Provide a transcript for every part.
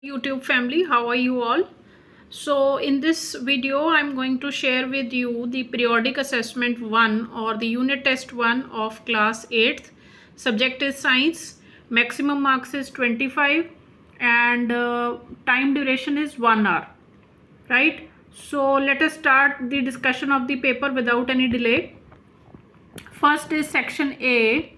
YouTube family, how are you all? So in this video I'm going to share with you the periodic assessment 1 or the unit test 1 of class 8th. Subject is science. Maximum marks is 25 and time duration is 1 hour, right? So let us start the discussion of the paper without any delay. First is section A.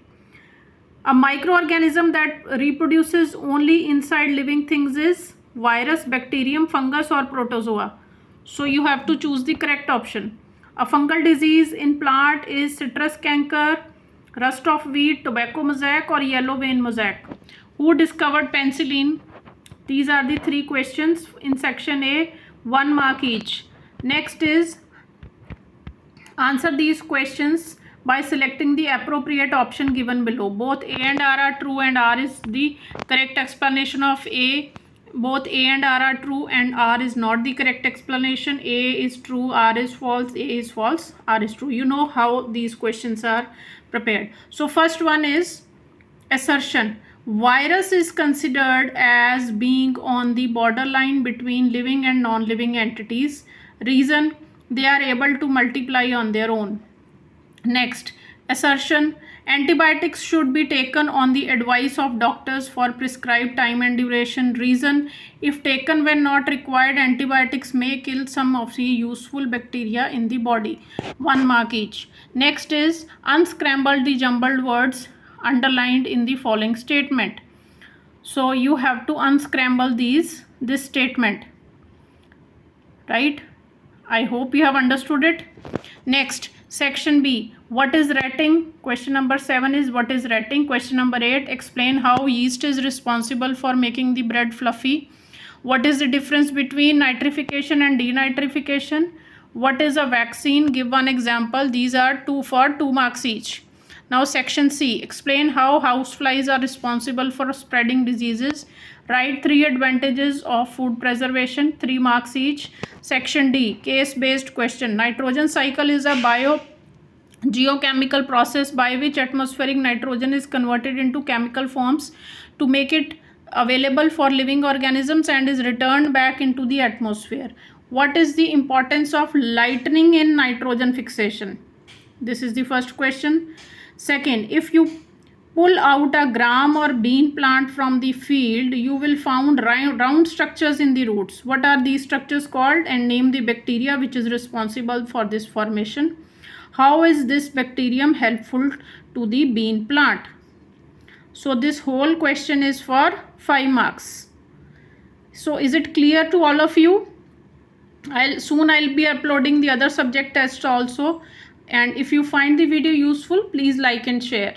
A microorganism that reproduces only inside living things is virus, bacterium, fungus or protozoa. So you have to choose the correct option. A fungal disease in plant is citrus canker, rust of wheat, tobacco mosaic or yellow vein mosaic. Who discovered penicillin? These are the three questions in section A, 1 mark each. Next is answer these questions by selecting the appropriate option given below. Both A and R are true and R is the correct explanation of A. Both A and R are true and R is not the correct explanation. A is true, R is false, A is false, R is true. You know how these questions are prepared. So first one is assertion. Virus is considered as being on the borderline between living and non-living entities. Reason, they are able to multiply on their own. Next, assertion. Antibiotics should be taken on the advice of doctors for prescribed time and duration. Reason, if taken when not required, antibiotics may kill some of the useful bacteria in the body. 1 mark each. Next is unscramble the jumbled words underlined in the following statement. So you have to unscramble this statement, right? I hope you have understood it. Next, section B. What is retting? Question number 7 is what is retting? Question number 8. Explain how yeast is responsible for making the bread fluffy. What is the difference between nitrification and denitrification? What is a vaccine? Give one example. These are 2 marks each. Now section C. Explain how houseflies are responsible for spreading diseases. Write 3 advantages of food preservation. 3 marks each. Section D. Case-based question. Nitrogen cycle is a geochemical process by which atmospheric nitrogen is converted into chemical forms to make it available for living organisms and is returned back into the atmosphere. What is the importance of lightning in nitrogen fixation? This is the first question. Second, if you pull out a gram or bean plant from the field, you will find round structures in the roots. What are these structures called? And name the bacteria which is responsible for this formation. How is this bacterium helpful to the bean plant? So this whole question is for 5 marks. So is it clear to all of you? I'll be uploading the other subject tests also. And if you find the video useful, please like and share.